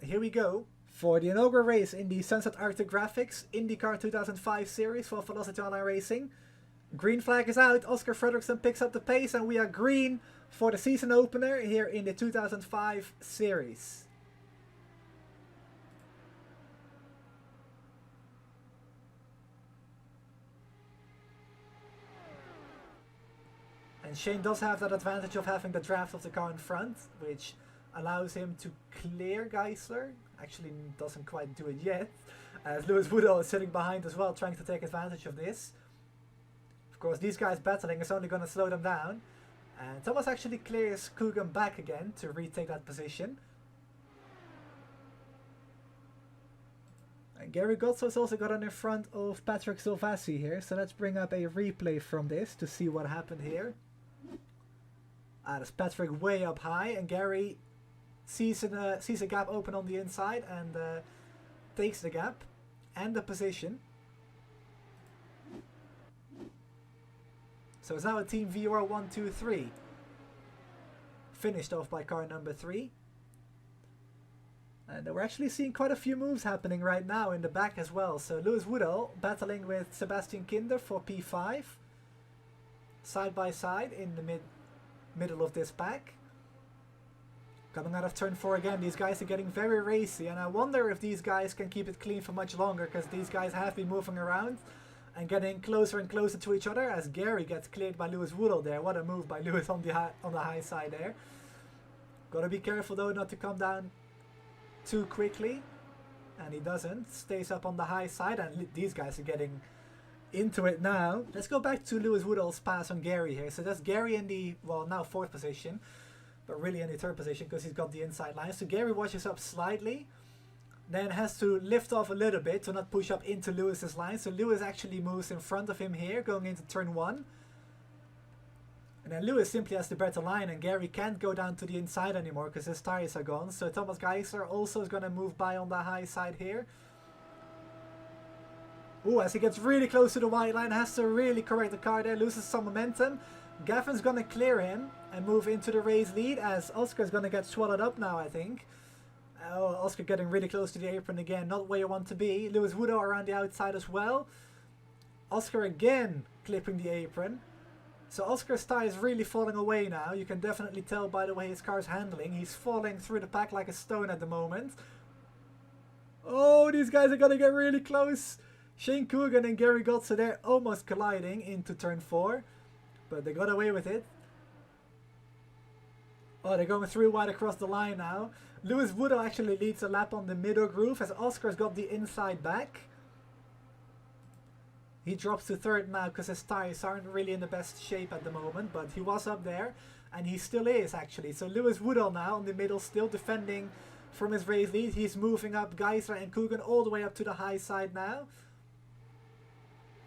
here we go. For the inaugural race in the Sunset Arctic Graphics IndyCar 2005 series for Velocity Online Racing. Green flag is out, Oscar Fredriksson picks up the pace, and we are green for the season opener here in the 2005 series. And Shane does have that advantage of having the draft of the car in front, which allows him to clear Geisler. Actually doesn't quite do it yet, as Lewis Woodall is sitting behind as well, trying to take advantage of this. Of course, these guys battling is only going to slow them down. And Thomas actually clears Coogan back again to retake that position. And Gary Gotzo's also gotten in front of Patrick Silvassi here. So let's bring up a replay from this to see what happened here. There's Patrick way up high, and Gary sees a gap open on the inside and takes the gap and the position. So it's now a team VOR 1, 2, 3. Finished off by car number 3. And we're actually seeing quite a few moves happening right now in the back as well. So Lewis Woodall battling with Sebastian Kinder for P5. Side by side in the middle of this pack. Coming out of turn 4 again, these guys are getting very racy. And I wonder if these guys can keep it clean for much longer, because these guys have been moving around and getting closer and closer to each other as Gary gets cleared by Lewis Woodall there. What a move by Lewis on the high side there. Gotta be careful though not to come down too quickly. And he doesn't. Stays up on the high side, and these guys are getting into it now. Let's go back to Lewis Woodall's pass on Gary here. So that's Gary in the, well, now 4th position, but really in the 3rd position because he's got the inside line. So Gary washes up slightly, then has to lift off a little bit to not push up into Lewis's line. So Lewis actually moves in front of him here, going into turn 1. And then Lewis simply has the better line, and Gary can't go down to the inside anymore because his tires are gone. So Thomas Geisler also is going to move by on the high side here. Ooh, as he gets really close to the white line, has to really correct the car there, loses some momentum. Gavin's going to clear him and move into the race lead, as Oscar's going to get swallowed up now, I think. Oh, Oscar getting really close to the apron again, not where you want to be. Lewis Woodall around the outside as well. Oscar again clipping the apron. So Oscar's tie is really falling away now. You can definitely tell by the way his car's handling. He's falling through the pack like a stone at the moment. Oh, these guys are going to get really close. Shane Coogan and Gary Gotze there almost colliding into turn 4. But they got away with it. Oh, they're going through wide across the line now. Lewis Woodall actually leads a lap on the middle groove as Oscar's got the inside back. He drops to 3rd now because his tires aren't really in the best shape at the moment. But he was up there, and he still is actually. So Lewis Woodall now in the middle, still defending from his race lead. He's moving up Geisler and Coogan all the way up to the high side now.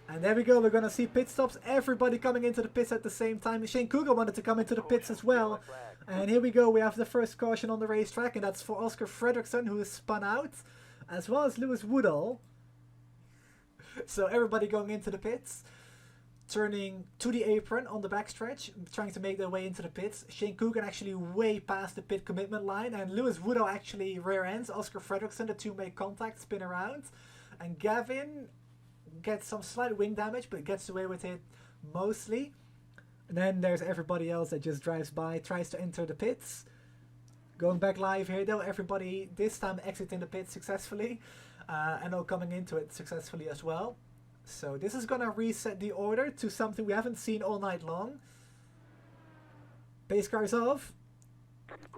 And there we go, we're going to see pit stops. Everybody coming into the pits at the same time. Shane Coogan wanted to come into the pits as well. And here we go, we have the first caution on the racetrack. And that's for Oscar Fredriksson, who is spun out. As well as Lewis Woodall. So everybody going into the pits. Turning to the apron on the backstretch. Trying to make their way into the pits. Shane Coogan actually way past the pit commitment line. And Lewis Woodall actually rear ends Oscar Fredriksson. The two make contact, spin around. And Gavin gets some slight wing damage, but gets away with it mostly. And then there's everybody else that just drives by, tries to enter the pits. Going back live here though, everybody this time exiting the pits successfully, and all coming into it successfully as well. So this is gonna reset the order to something we haven't seen all night long. Pace cars off,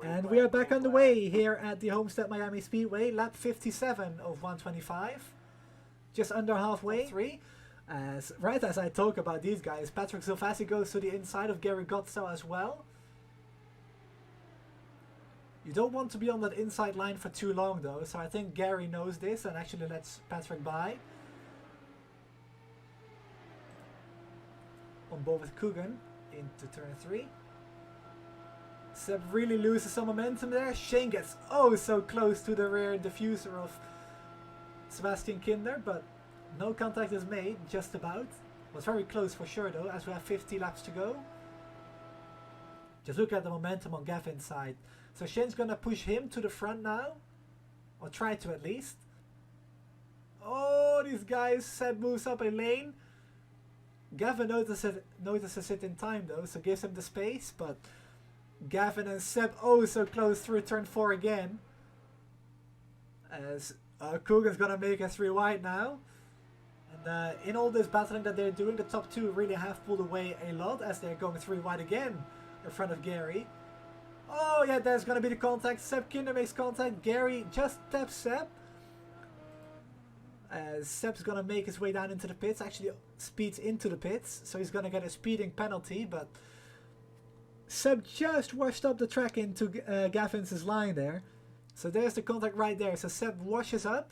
and we are back on the way here at the Homestead Miami Speedway, lap 57 of 125. Just under halfway. 3. Right as I talk about these guys, Patrick Silvassi goes to the inside of Gary Gotzo as well. You don't want to be on that inside line for too long though, so I think Gary knows this and actually lets Patrick by. On board with Coogan into turn 3. Seb really loses some momentum there. Shane gets oh so close to the rear diffuser of Sebastian Kinder, but no contact is made, just about. Was very close for sure though, as we have 50 laps to go. Just look at the momentum on Gavin's side. So Shane's gonna push him to the front now. or try to at least. Oh, these guys. Seb moves up a lane. Gavin notices it in time though, so gives him the space, but Gavin and Seb so close through turn 4 again. As Coogan's gonna make it 3 wide now. And in all this battling that they're doing, the top 2 really have pulled away a lot as they're going 3 wide again in front of Gary. Oh yeah, there's gonna be the contact. Seb Kinder makes contact. Gary just taps Seb. Seb's gonna make his way down into the pits, actually speeds into the pits, so he's gonna get a speeding penalty, but Seb just washed up the track into Gavin's line there. So there's the contact right there. So Seb washes up,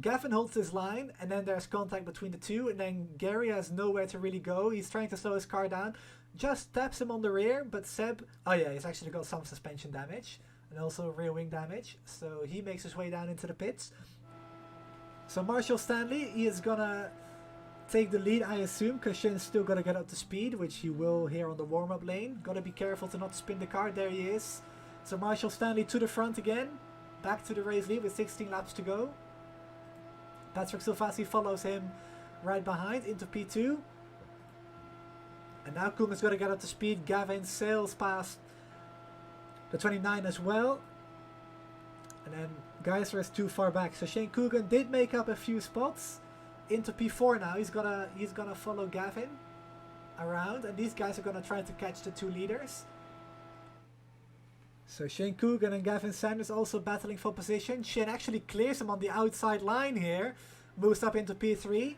Gavin holds his line, and then there's contact between the two, and then Gary has nowhere to really go. He's trying to slow his car down, just taps him on the rear, but Seb, oh yeah, he's actually got some suspension damage, and also rear wing damage, so he makes his way down into the pits. So Marshall Stanley, he is gonna take the lead, I assume, because Shane's still gonna get up to speed, which he will here on the warm-up lane. Gotta be careful to not spin the car. There he is. So Marshall Stanley to the front again, back to the race lead with 16 laps to go. Patrick Silvassi follows him right behind into P2. And now Koeman's gonna get up to speed. Gavin sails past the 29 as well. And then Geiser is too far back. So Shane Coogan did make up a few spots into P4 now. He's gonna follow Gavin around, and these guys are gonna try to catch the 2 leaders. So Shane Coogan and Gavin Sanders also battling for position. Shane actually clears him on the outside line here. Moves up into P3.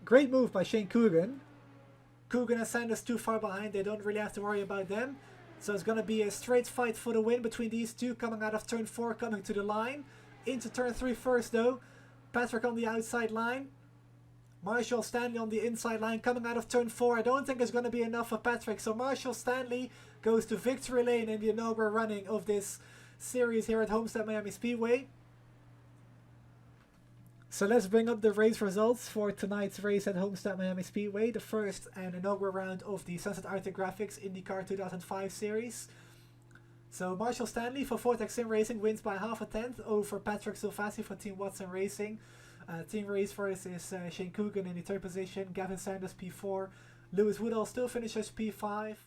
Great move by Shane Coogan. Coogan and Sanders too far behind. They don't really have to worry about them. So it's going to be a straight fight for the win between these two, coming out of turn 4, coming to the line. Into turn 3 first though. Patrick on the outside line. Marshall Stanley on the inside line, coming out of turn 4. I don't think it's going to be enough for Patrick. So Marshall Stanley goes to victory lane in the inaugural running of this series here at Homestead Miami Speedway. So let's bring up the race results for tonight's race at Homestead Miami Speedway, the first and inaugural round of the Sunset Arctic Graphics IndyCar 2005 series. So Marshall Stanley for Vortex Sim Racing wins by half a tenth over Patrick Silvassi for Team Watson Racing. Team race first is Shane Coogan in the 3rd position, Gavin Sanders P4, Lewis Woodall still finishes P5.